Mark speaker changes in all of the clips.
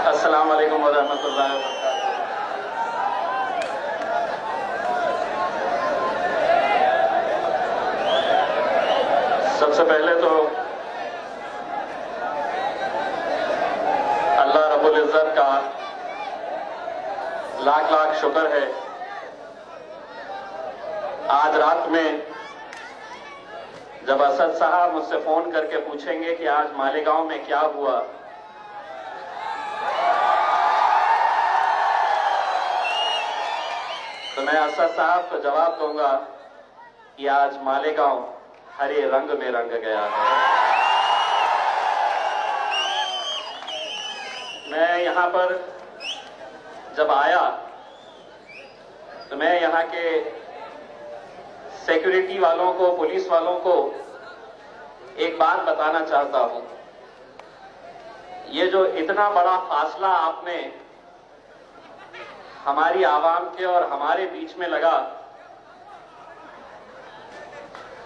Speaker 1: अस्सलाम वालेकुम व रहमतुल्लाहि व बरकातुहू। सबसे पहले तो अल्लाह रब्बुल इज़्ज़त का लाख लाख शुक्र है। आज रात में जब असद साहब मुझसे फोन करके पूछेंगे कि आज मालेगांव में क्या हुआ, तो मैं असद साहब को जवाब दूंगा कि आज मालेगांव हरे रंग में रंग गया है। मैं यहां पर जब आया तो मैं यहां के सिक्योरिटी वालों को, पुलिस वालों को एक बात बताना चाहता हूं। ये जो इतना बड़ा फासला आपने हमारी आवाम के और हमारे बीच में लगा,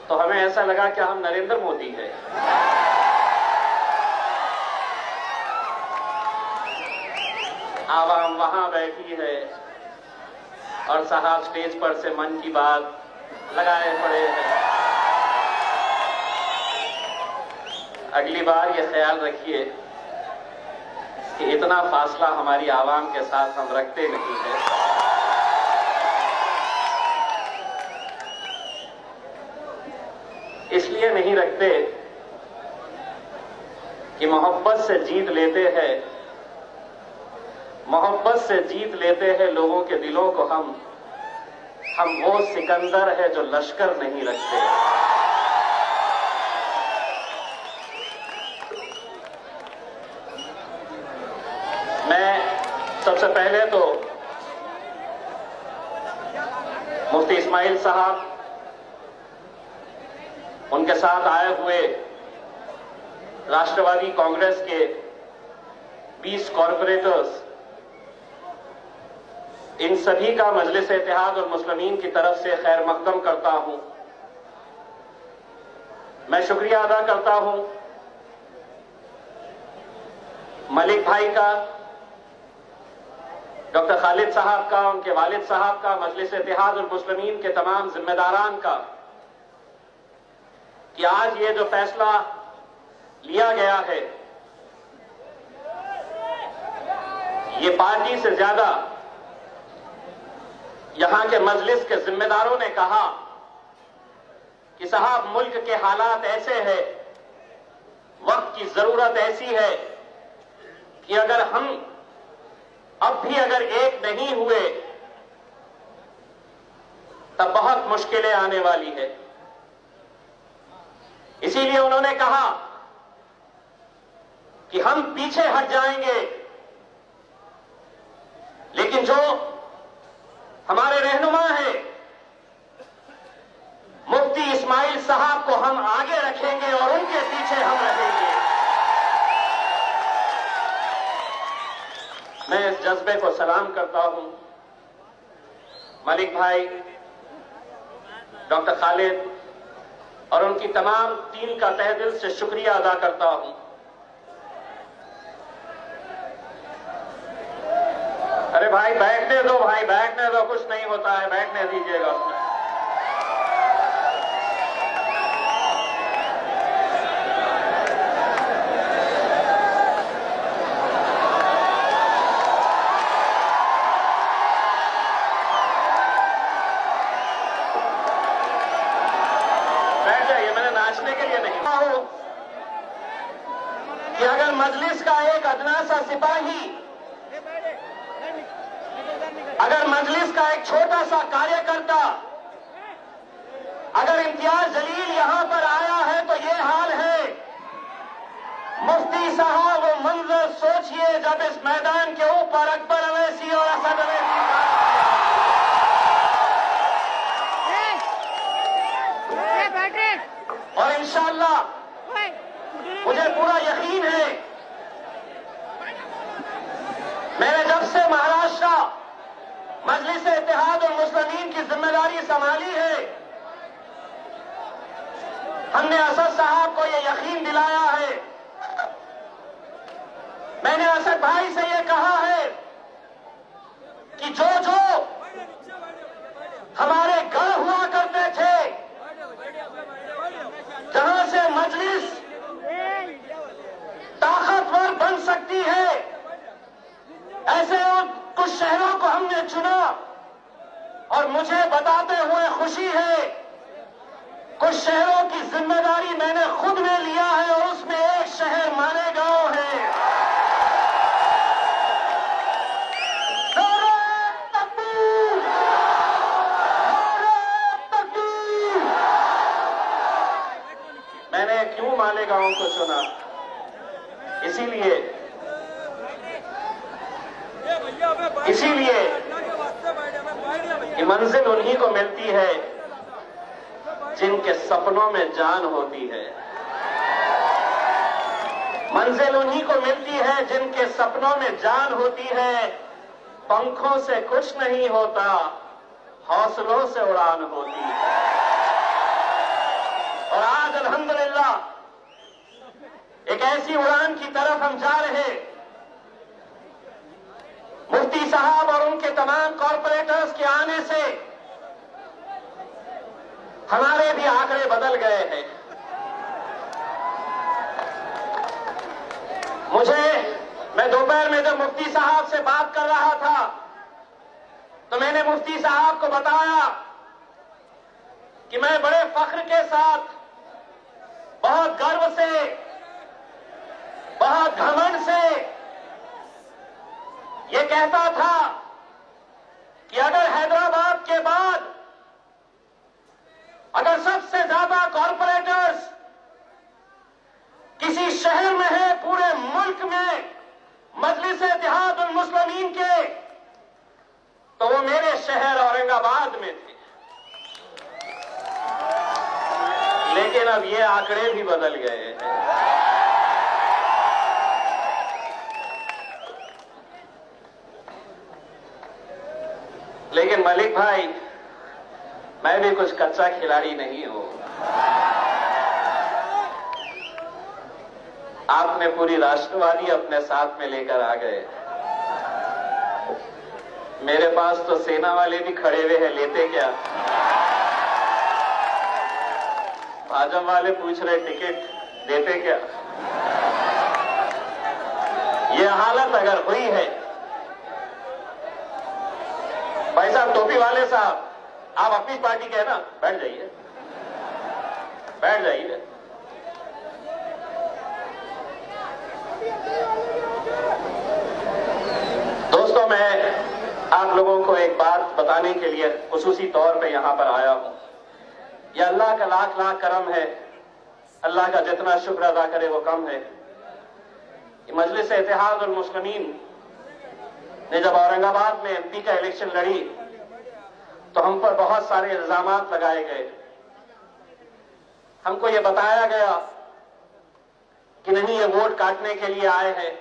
Speaker 1: तो हमें ऐसा लगा कि हम नरेंद्र मोदी हैं। आवाम वहां बैठी है और साहब स्टेज पर से मन की बात लगाए पड़े हैं। अगली बार ये ख्याल रखिए कि इतना फासला हमारी आवाम के साथ हम रखते नहीं हैं। इसलिए नहीं रखते कि मोहब्बत से जीत लेते हैं, मोहब्बत से जीत लेते हैं लोगों के दिलों को। हम वो सिकंदर है जो लश्कर नहीं रखते। मैं सबसे पहले तो मुफ्ती इस्माइल साहब, उनके साथ आए हुए राष्ट्रवादी कांग्रेस के 20 कॉर्पोरेटर्स, इन सभी का मजलिस इत्तेहाद और मुस्लिमीन की तरफ से खैर मकदम करता हूं। मैं शुक्रिया अदा करता हूं मलिक भाई का, डॉक्टर खालिद साहब का, उनके वालिद साहब का, मजलिस इत्तेहाद और मुस्लिमीन के तमाम जिम्मेदारान का, कि आज ये जो फैसला लिया गया है, ये पार्टी से ज्यादा यहां के मजलिस के जिम्मेदारों ने कहा कि साहब मुल्क के हालात ऐसे हैं, वक्त की जरूरत ऐसी है कि अगर हम अब भी अगर एक नहीं हुए तब बहुत मुश्किलें आने वाली है। इसीलिए उन्होंने कहा कि हम पीछे हट जाएंगे, लेकिन जो हमारे रहनुमा हैं मुफ्ती इस्माइल साहब को हम आगे रखेंगे और उनके पीछे हम रहेंगे। मैं इस जज्बे को सलाम करता हूं। मलिक भाई, डॉक्टर खालिद और उनकी तमाम टीम का तहे दिल से शुक्रिया अदा करता हूं। अरे भाई बैठने दो, भाई बैठने दो, कुछ नहीं होता है, बैठने दीजिएगा उसमें। बैठ जाइए, मैंने नाचने के लिए नहीं हो कि अगर मजलिस का एक अदना सा सिपाही, अगर मजलिस का एक छोटा सा कार्यकर्ता, अगर इम्तियाज जलील यहां पर आया है तो ये हाल है। मुफ्ती साहब वो मंजर सोचिए जब इस मैदान के ऊपर अकबर अवैसी और असद अवैसी, इंशाअल्लाह मुझे पूरा यकीन है, मैंने जब से महाराष्ट्र मजलिस इत्तेहाद और मुस्लिमीन की जिम्मेदारी संभाली है, हमने असद साहब को यह यकीन दिलाया है। मैंने असद भाई से यह कहा है कि जो जो हमारे गढ़ हुआ करते थे, जहां से मजलिस ताकतवर बन सकती है, ऐसे कुछ शहरों को हमने चुना और मुझे बताते हुए खुशी है, कुछ शहरों की जिम्मेदारी मैंने खुद में लिया है और उसमें एक शहर मालेगांव है। मैंने क्यों मालेगांव को चुना? इसीलिए कि मंजिल उन्हीं को मिलती है जिनके सपनों में जान होती है। मंजिल उन्हीं को मिलती है जिनके सपनों में जान होती है। पंखों से कुछ नहीं होता, हौसलों से उड़ान होती है। और आज अल्हम्दुलिल्लाह एक ऐसी उड़ान की तरफ हम जा रहे हैं। मुफ्ती साहब और उनके तमाम कॉरपोरेटर्स के आने से हमारे भी आंकड़े बदल गए हैं। मैं दोपहर में जब मुफ्ती साहब से बात कर रहा था तो मैंने मुफ्ती साहब को बताया कि मैं बड़े फख्र के साथ, बहुत गर्व से, बहुत घमंड से ये कहता था कि अगर हैदराबाद के बाद अगर सबसे ज्यादा कॉरपोरेटर्स किसी शहर में है पूरे मुल्क में मजलिस इत्तेहाद उल मुस्लिमीन के, तो वो मेरे शहर औरंगाबाद में थे। लेकिन अब ये आंकड़े भी बदल गए हैं। लेकिन मलिक भाई, मैं भी कुछ कच्चा खिलाड़ी नहीं हूं। आपने पूरी राष्ट्रवादी अपने साथ में लेकर आ गए। मेरे पास तो सेना वाले भी खड़े हुए हैं, लेते क्या? भाजपा वाले पूछ रहे टिकट देते क्या? ये हालत अगर हुई है, भाई साहब टोपी वाले साहब, आप अपनी पार्टी के हैं ना, बैठ जाइए, बैठ जाइए। दोस्तों, मैं आप लोगों को एक बात बताने के लिए खुसूसी तौर पे यहां पर आया हूं। यह अल्लाह का लाख लाख करम है, अल्लाह का जितना शुक्र अदा करे वो कम है। मजलिस इत्तेहाद उल मुस्लिमीन ने जब औरंगाबाद में एमपी का इलेक्शन लड़ी तो हम पर बहुत सारे इल्जामात लगाए गए। हमको ये बताया गया कि नहीं, ये वोट काटने के लिए आए हैं।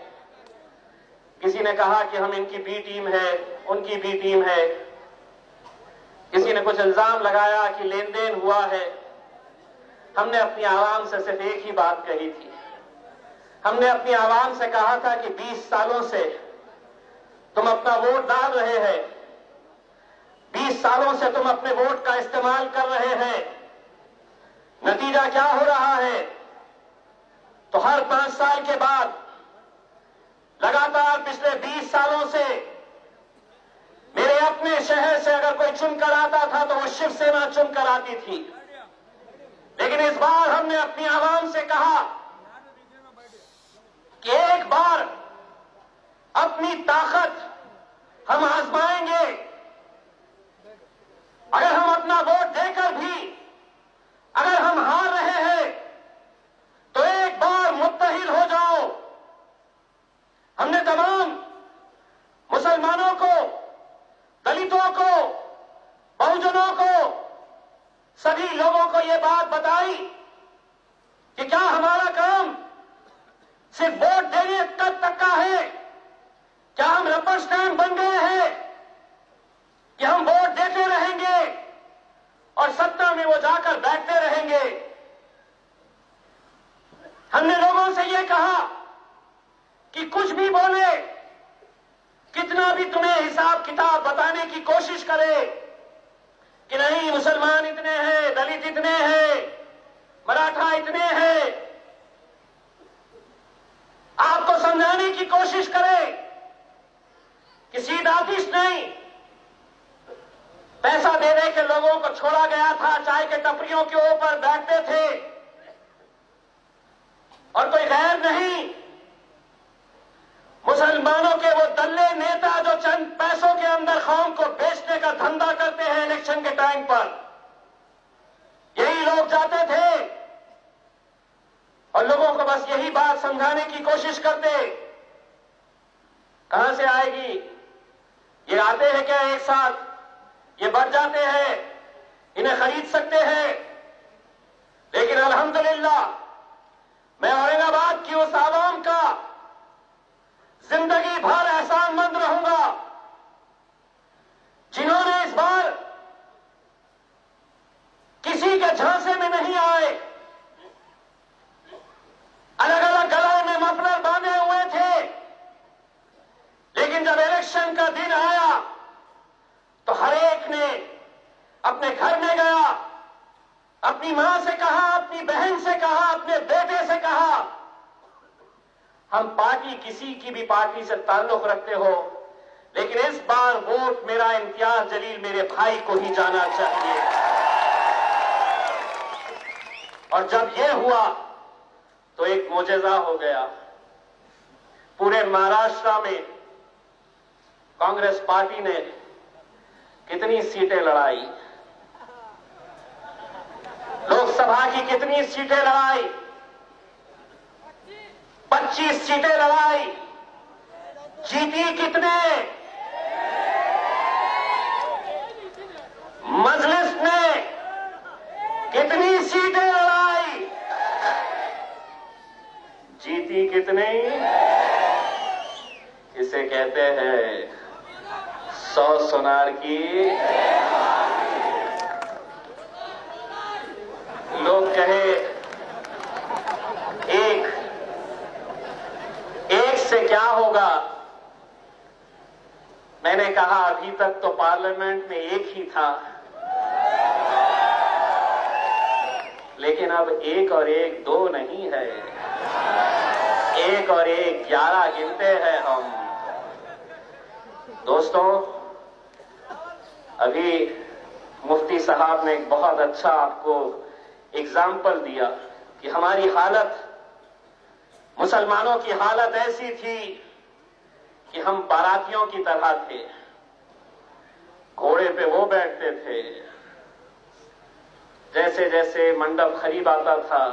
Speaker 1: किसी ने कहा कि हम इनकी बी टीम है, उनकी बी टीम है। किसी ने कुछ इल्जाम लगाया कि लेन देन हुआ है। हमने अपनी आवाम से सिर्फ एक ही बात कही थी। हमने अपनी आवाम से कहा था कि 20 सालों से तुम अपना वोट डाल रहे हैं, 20 सालों से तुम अपने वोट का इस्तेमाल कर रहे हैं। नतीजा क्या हो रहा है? तो हर 5 साल के बाद लगातार पिछले 20 सालों से मेरे अपने शहर से अगर कोई चुनकर आता था तो वो शिवसेना चुनकर आती थी। लेकिन इस बार हमने अपनी आवाम से कहा कि एक बार अपनी ताकत हम आजमाएंगे। अगर हम अपना वोट देकर भी अगर हम हार रहे हैं तो एक बार मुत्तहिद हो जाओ। हमने तमाम मुसलमानों को, दलितों को, बहुजनों को, सभी लोगों को यह बात बताई कि क्या हमारा काम सिर्फ वोट देने तक का है? क्या हम रबर स्टैंप बन गए हैं कि हम वोट देते रहेंगे और सत्ता में वो जाकर बैठते रहेंगे? हमने लोगों से ये कहा कि कुछ भी बोले, कितना भी तुम्हें हिसाब किताब बताने की कोशिश करे कि नहीं मुसलमान इतने हैं, दलित इतने हैं, मराठा इतने हैं, आपको समझाने की कोशिश करे कि सीधातीश नहीं, पैसा दे दे के लोगों को छोड़ा गया था, चाय के टपरियों के ऊपर बैठते थे और कोई गैर नहीं। मुसलमानों के वो दल्ले नेता जो चंद पैसों के अंदर कौम को बेचने का धंधा करते हैं इलेक्शन के टाइम पर, यही लोग जाते थे और लोगों को बस यही बात समझाने की कोशिश करते। कहां से आएगी? ये आते हैं क्या एक साथ? ये बढ़ जाते हैं, इन्हें खरीद सकते हैं। लेकिन अल्हम्दुलिल्लाह मैं औरंगाबाद की उस आवाम का जिंदगी भर एहसानमंद रहूंगा जिन्होंने इस बार किसी के झांसे में नहीं आए, अलग अलग गलों में मफलर बांधे हुए थे, लेकिन जब इलेक्शन का दिन आया तो हर एक ने अपने घर में गया, अपनी मां से कहा, अपनी बहन से कहा, अपने बेटे से कहा, हम पार्टी किसी की भी पार्टी से ताल्लुक रखते हो, लेकिन इस बार वोट मेरा इम्तियाज जलील मेरे भाई को ही जाना चाहिए। और जब यह हुआ तो एक मोजेजा हो गया। पूरे महाराष्ट्र में कांग्रेस पार्टी ने कितनी सीटें लड़ाई, लोकसभा की कितनी सीटें लड़ाई? 25 सीटें लड़ाई, जीती कितने? मजलिस में कितनी सीटें लड़ाई, जीती कितनी? इसे कहते हैं 100 सोनार की। लोग कहे एक से क्या होगा? मैंने कहा अभी तक तो पार्लियामेंट में एक ही था, लेकिन अब एक और एक 2 नहीं है, एक और एक 11 गिनते हैं हम। दोस्तों, अभी मुफ्ती साहब ने एक बहुत अच्छा आपको एग्जाम्पल दिया कि हमारी हालत, मुसलमानों की हालत ऐसी थी कि हम बारातियों की तरह थे। घोड़े पे वो बैठते थे, जैसे जैसे मंडप करीब आता था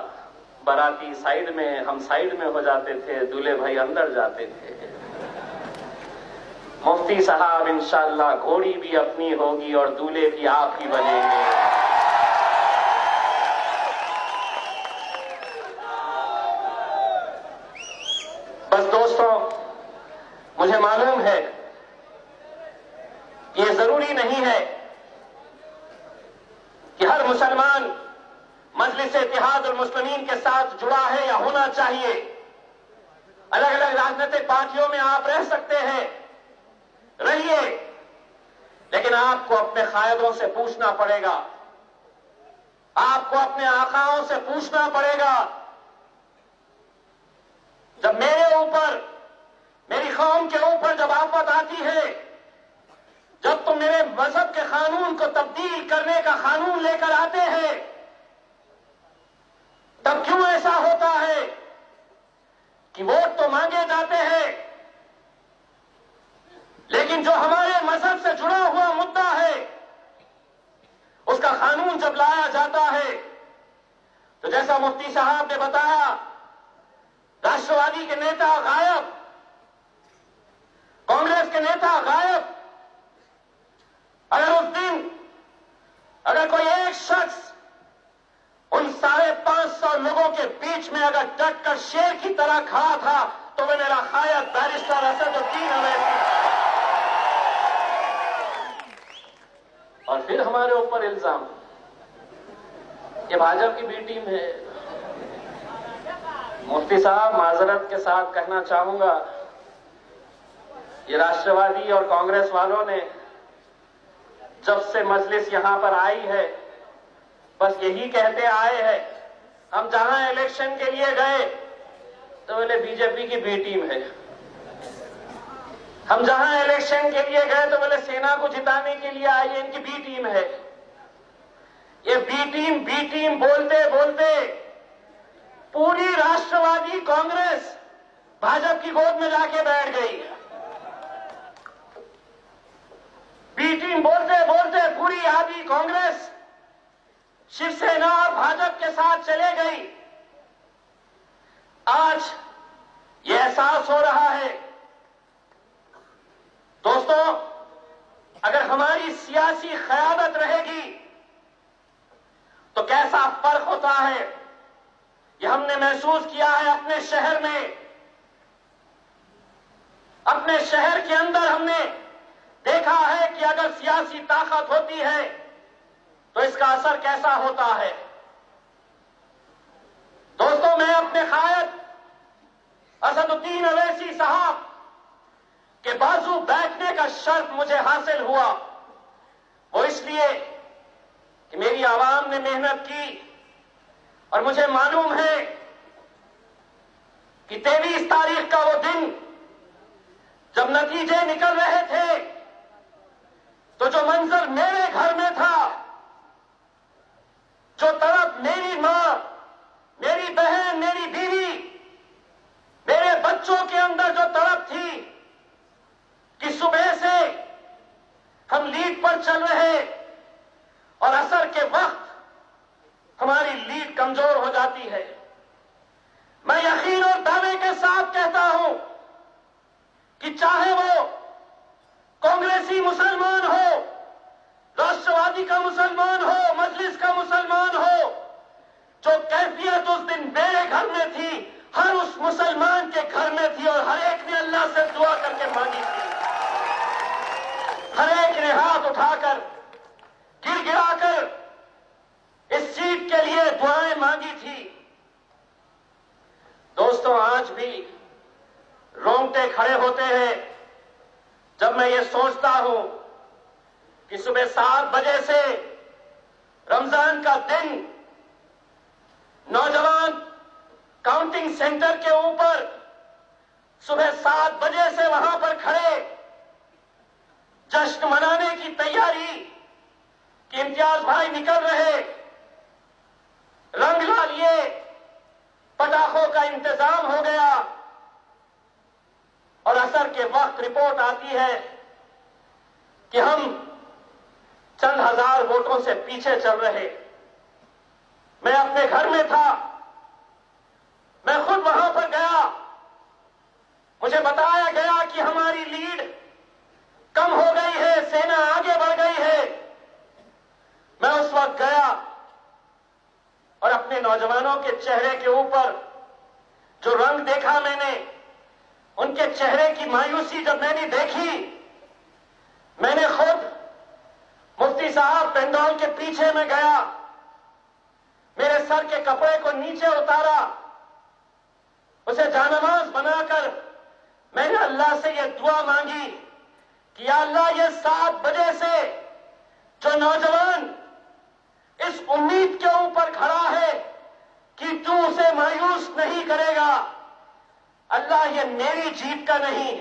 Speaker 1: बाराती साइड में, हम साइड में हो जाते थे, दूल्हे भाई अंदर जाते थे। मुफ्ती साहब इंशाअल्लाह घोड़ी भी अपनी होगी और दूल्हे भी आप ही बनेंगे। बस दोस्तों, मुझे मालूम है कि ये जरूरी नहीं है कि हर मुसलमान मजलिस इत्तेहादुल मुस्लिमीन के साथ जुड़ा है या होना चाहिए। अलग अलग राजनीतिक पार्टियों में आप रह सकते हैं, रहिए, लेकिन आपको अपने कायदों से पूछना पड़ेगा, आपको अपने आकाओं से पूछना पड़ेगा। जब मेरे ऊपर, मेरी कौम के ऊपर जब आफत आती है, जब तुम मेरे मजहब के कानून को तब्दील करने का कानून लेकर आते हैं, तब क्यों ऐसा होता है कि वोट तो मांगे जाते हैं, लेकिन जो हमारे मजहब से जुड़ा हुआ मुद्दा है, उसका कानून जब लाया जाता है, तो जैसा मुफ्ती साहब ने बताया, राष्ट्रवादी के नेता गायब, कांग्रेस के नेता गायब। अगर उस दिन अगर कोई एक शख्स उन 550 लोगों के बीच बीच में अगर डट कर शेर की तरह खड़ा था तो वह मेरा खायद बैरिस्टर असदुद्दीन अवैसी। और फिर हमारे ऊपर इल्जाम, ये भाजपा की बी टीम है। मुफ्ती साहब, माजरत के साथ कहना चाहूंगा, ये राष्ट्रवादी और कांग्रेस वालों ने जब से मजलिस यहां पर आई है बस यही कहते आए हैं, हम जहां इलेक्शन के लिए गए तो बोले बीजेपी की बी टीम है, हम जहां इलेक्शन के लिए गए तो बोले सेना को जिताने के लिए आई है, इनकी बी टीम है। ये बी टीम बोलते बोलते पूरी राष्ट्रवादी कांग्रेस भाजपा की गोद में जाके बैठ गई। बी टीम बोलते बोलते पूरी आदि कांग्रेस शिवसेना और भाजपा के साथ चले गई। आज यह एहसास हो रहा है दोस्तों, अगर हमारी सियासी क़यादत रहेगी तो कैसा फर्क होता है यह हमने महसूस किया है अपने शहर में। अपने शहर के अंदर हमने देखा है कि अगर सियासी ताकत होती है तो इसका असर कैसा होता है। दोस्तों, मैं अपने कायद असदुद्दीन अवैसी साहब के बाजू बैठने का शर्फ मुझे हासिल हुआ, वो इसलिए कि मेरी आवाम ने मेहनत की और मुझे मालूम है कि 23 तारीख का वो दिन जब नतीजे निकल रहे थे तो जो मंजर मेरे घर में था, जो तरफ मेरी मां, मेरी बहन, मेरी बीवी, मेरे बच्चों के अंदर जो तड़प थी कि सुबह से हम लीड पर चल रहे और असर के वक्त हमारी लीड कमजोर हो जाती है। मैं यकीन और दावे के साथ कहता हूं कि चाहे वो कांग्रेसी मुसलमान हो, राष्ट्रवादी का मुसलमान हो, मजलिस का मुसलमान हो, जो कैफियत उस दिन मेरे घर में थी हर उस मुसलमान के घर में थी और हर एक ने अल्लाह से दुआ करके मांगी थी। हर एक ने हाथ उठाकर गिड़गिड़ाकर इस सीट के लिए दुआएं मांगी थी। दोस्तों, आज भी रोंगटे खड़े होते हैं जब मैं ये सोचता हूं कि सुबह 7 बजे से रमजान का दिन नौजवान काउंटिंग सेंटर के ऊपर सुबह 7 बजे से वहां पर खड़े जश्न मनाने की तैयारी कि इम्तियाज भाई निकल रहे, रंग ला लिए, पटाखों का इंतजाम हो गया और असर के वक्त रिपोर्ट आती है कि हम चंद हजार वोटों से पीछे चल रहे। मैं अपने घर में था, मैं खुद वहां पर गया, मुझे बताया गया कि हमारी लीड कम हो गई है, सेना आगे बढ़ गई है। मैं उस वक्त गया और अपने नौजवानों के चेहरे के ऊपर जो रंग देखा मैंने, उनके चेहरे की मायूसी जब मैंने देखी, मैंने खुद मुफ्ती साहब पेंडोल के पीछे में गया, मेरे सर के कपड़े को नीचे उतारा, उसे जानमाज बनाकर मैंने अल्लाह से यह दुआ मांगी कि या अल्लाह, ये 7 बजे से जो नौजवान इस उम्मीद के ऊपर खड़ा है कि तू उसे मायूस नहीं करेगा, अल्लाह, ये मेरी जीत का नहीं,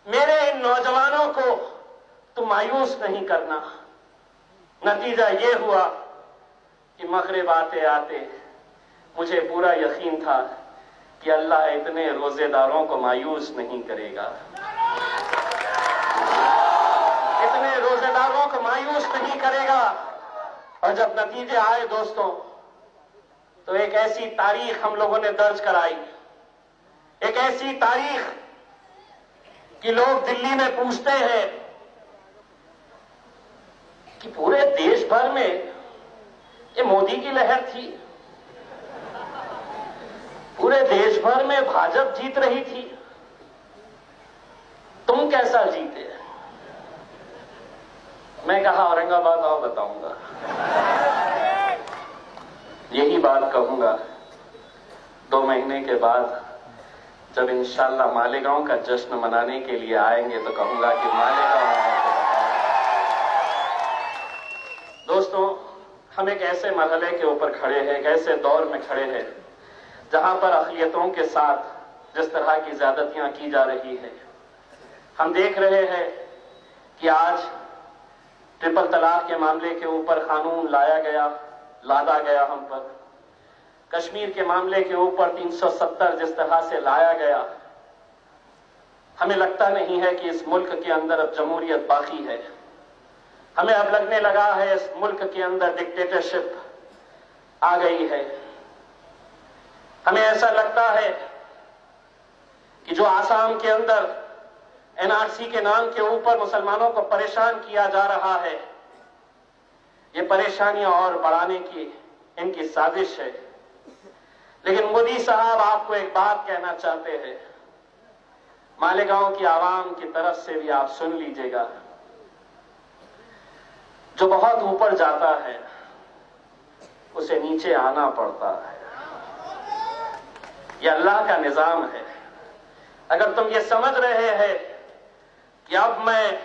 Speaker 1: मेरे इन नौजवानों को तू मायूस नहीं करना। नतीजा ये हुआ कि मगरिब आते आते मुझे पूरा यकीन था कि अल्लाह इतने रोजेदारों को मायूस नहीं करेगा, इतने रोजेदारों को मायूस नहीं करेगा। और जब नतीजे आए दोस्तों, तो एक ऐसी तारीख हम लोगों ने दर्ज कराई, एक ऐसी तारीख कि लोग दिल्ली में पूछते हैं कि पूरे देश भर में ये मोदी की लहर थी, पूरे देश भर में भाजपा जीत रही थी, तुम कैसा जीते? मैं कहा औरंगाबाद आओ बताऊंगा। यही बात कहूंगा 2 महीने के बाद जब इंशाल्लाह मालेगांव का जश्न मनाने के लिए आएंगे तो कहूंगा कि मालेगांव। दोस्तों, हम एक ऐसे मरहले के ऊपर खड़े हैं, एक ऐसे दौर में खड़े हैं जहां पर अक़लियतों के साथ जिस तरह की ज्यादतियां की जा रही है, हम देख रहे हैं कि आज ट्रिपल तलाक के मामले के ऊपर कानून लादा गया हम पर। कश्मीर के मामले के ऊपर 370 जिस तरह से लाया गया, हमें लगता नहीं है कि इस मुल्क के अंदर अब जमहूरियत बाकी है। हमें अब लगने लगा है इस मुल्क के अंदर डिक्टेटरशिप आ गई है। हमें ऐसा लगता है कि जो आसाम के अंदर एनआरसी के नाम के ऊपर मुसलमानों को परेशान किया जा रहा है, ये परेशानियां और बढ़ाने की इनकी साजिश है। लेकिन मोदी साहब आपको एक बात कहना चाहते हैं, मालेगांव की आवाम की तरफ से भी आप सुन लीजिएगा, जो बहुत ऊपर जाता है उसे नीचे आना पड़ता है। यह अल्लाह का निजाम है। अगर तुम ये समझ रहे हैं कि अब मैं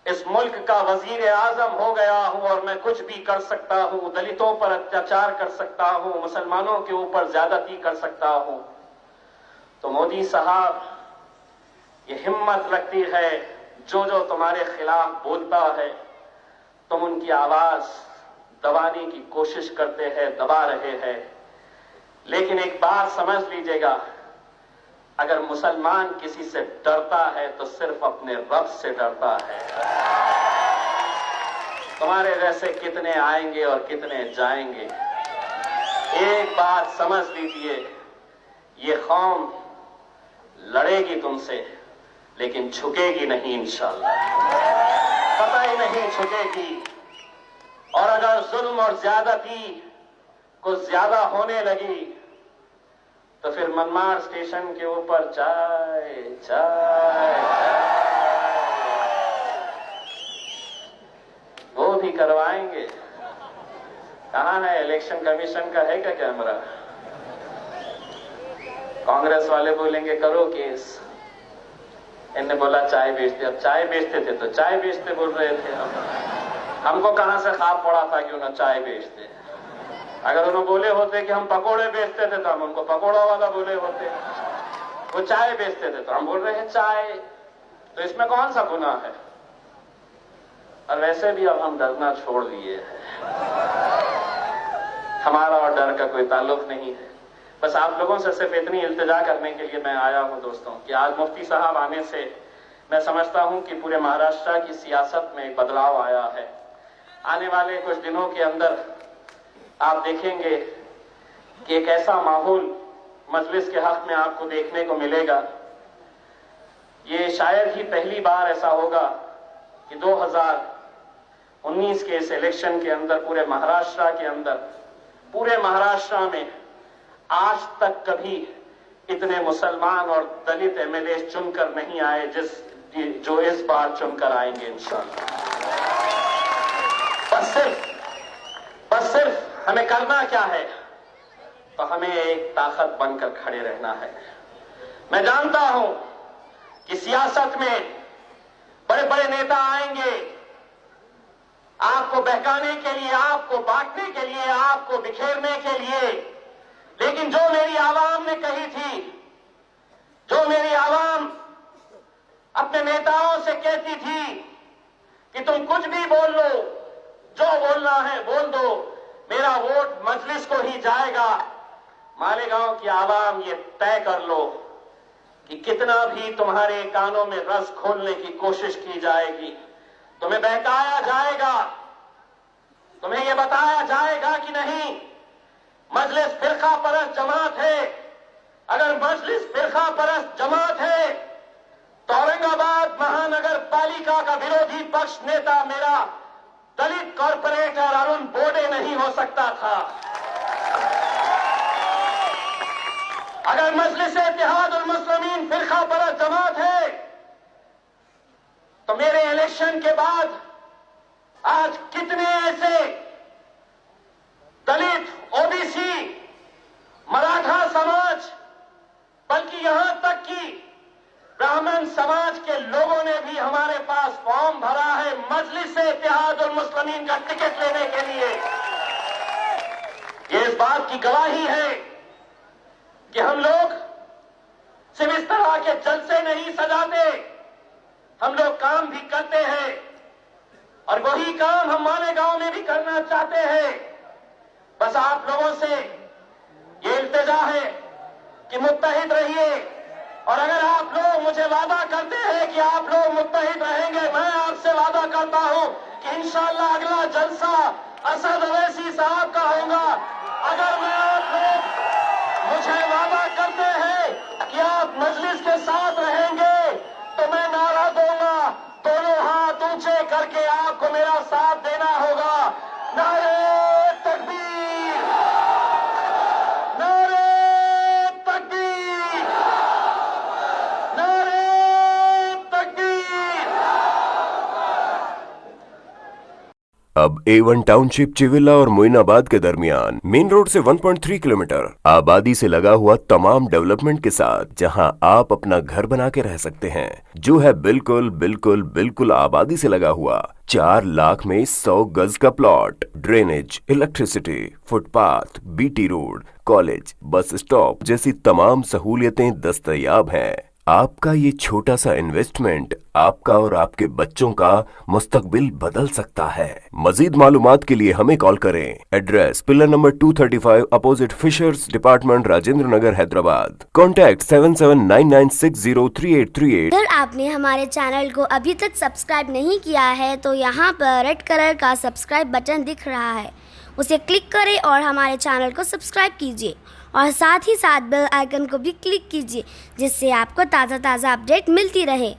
Speaker 1: इस मुल्क का वजीर आजम हो गया हूं और मैं कुछ भी कर सकता हूं, दलितों पर अत्याचार कर सकता हूं, मुसलमानों के ऊपर ज्यादती कर सकता हूं, तो मोदी साहब ये हिम्मत लगती है, जो तुम्हारे खिलाफ बोलता है तुम उनकी आवाज दबाने की कोशिश करते हैं, दबा रहे हैं। लेकिन एक बात समझ लीजिएगा, अगर मुसलमान किसी से डरता है तो सिर्फ अपने रब से डरता है। तुम्हारे जैसे कितने आएंगे और कितने जाएंगे। एक बात समझ लीजिए, ये कौम लड़ेगी तुमसे लेकिन झुकेगी नहीं इंशाअल्लाह, पता ही नहीं झुकेगी। और अगर जुल्म और ज्यादती को ज्यादा होने लगी तो फिर मनमाड़ स्टेशन के ऊपर चाय चाय वो भी करवाएंगे। कहां है इलेक्शन कमीशन का, है क्या कैमरा? कांग्रेस वाले बोलेंगे करो केस, इनने बोला चाय बेचते। अब चाय बेचते थे तो चाय बेचते बोल रहे थे, हमको कहां से ख्वाब पड़ा था कि उन्हें चाय बेचते। अगर उन्होंने बोले होते कि हम पकोड़े बेचते थे तो हम उनको पकोड़ा वाला बोले होते। वो चाय बेचते थे तो हम बोल रहे हैं चाय, तो इसमें कौन सा गुनाह है? और वैसे भी अब हम डरना छोड़ दिए हैं, हमारा और डर का कोई ताल्लुक नहीं है। बस आप लोगों से सिर्फ इतनी इल्तिजा करने के लिए मैं आया हूं दोस्तों कि आज मुफ्ती साहब आने से मैं समझता हूं कि पूरे महाराष्ट्र की सियासत में एक बदलाव आया है। आने वाले कुछ दिनों के अंदर आप देखेंगे कि एक ऐसा माहौल मजलिस के हक में आपको देखने को मिलेगा। ये शायद ही पहली बार ऐसा होगा कि 2019 के इस इलेक्शन के अंदर पूरे महाराष्ट्र में आज तक कभी इतने मुसलमान और दलित एमएलए चुनकर नहीं आए जो इस बार चुनकर आएंगे इंशाअल्लाह। बस सिर्फ हमें करना क्या है, तो हमें एक ताकत बनकर खड़े रहना है। मैं जानता हूं कि सियासत में बड़े बड़े नेता आएंगे आपको बहकाने के लिए, आपको बांटने के लिए, आपको बिखेरने के लिए। लेकिन जो मेरी आवाम ने कही थी, जो मेरी आवाम अपने नेताओं से कहती थी कि तुम कुछ भी बोल लो, जो बोलना है बोल दो, मेरा वोट मजलिस को ही जाएगा। मालेगांव की आवाम ये तय कर लो कि कितना भी तुम्हारे कानों में रस खोलने की कोशिश की जाएगी, तुम्हें बहकाया जाएगा, तुम्हें यह बताया जाएगा कि नहीं मजलिस फिरका परस्त जमात है। अगर मजलिस फिरका परस्त जमात है तो औरंगाबाद महानगर पालिका का विरोधी पक्ष नेता मेरा दलित कॉर्पोरेटर अरुण बोडे नहीं हो सकता था। अगर मजलिस इत्तेहादुल मुस्लिमीन फिरका परस्त जमात है तो मेरे इलेक्शन के बाद आज कितने ऐसे दलित, ओबीसी, मराठा समाज, बल्कि यहां तक कि ब्राह्मण समाज के लोगों ने भी हमारे पास फॉर्म भरा है मजलिस इत्तेहादुल मुस्लिमीन का टिकट लेने के लिए। ये इस बात की गवाही है कि हम लोग सिर्फ इस तरह के जलसे नहीं सजाते, हम लोग काम भी करते हैं और वही काम हम मालेगांव में भी करना चाहते हैं। बस आप लोगों से ये इल्तिजा है कि मुत्तहिद रहिए और अगर आप लोग मुझे वादा करते हैं कि आप लोग मुत्तहिद रहेंगे, मैं आपसे वादा करता हूं कि इंशाअल्लाह अगला जलसा असद अवैसी साहब का होगा। अगर मैं आप लोग मुझे वादा करते हैं कि आप मजलिस के साथ रहेंगे तो मैं नारा दूंगा, दोनों हाथ ऊंचे करके आपको मेरा साथ देना होगा। नारे तकबीर, नारे तकबीर, नारे तकबीर।
Speaker 2: अब A1 टाउनशिप चिविला और मोइनाबाद के दरमियान मेन रोड से 1.3 किलोमीटर आबादी से लगा हुआ तमाम डेवलपमेंट के साथ जहां आप अपना घर बना के रह सकते हैं, जो है बिल्कुल बिल्कुल बिल्कुल आबादी से लगा हुआ। 4 लाख में 100 गज का plot, drainage, electricity, footpath, BT road, college, bus stop जैसी तमाम सहूलियतें दस्तयाब हैं। आपका ये छोटा सा इन्वेस्टमेंट आपका और आपके बच्चों का मुस्तकबिल बदल सकता है। मजीद मालूमात के लिए हमें कॉल करें। Address pillar number 235 opposite fishers department, Rajendra Nagar, Hyderabad. Contact 7799603838।
Speaker 3: अगर आपने हमारे चैनल को अभी तक सब्सक्राइब नहीं किया है तो यहाँ पर रेड कलर का सब्सक्राइब बटन दिख रहा है, उसे क्लिक करें और हमारे चैनल को सब्सक्राइब कीजिए और साथ ही साथ बेल आइकन को भी क्लिक कीजिए, जिससे आपको ताज़ा अपडेट मिलती रहे।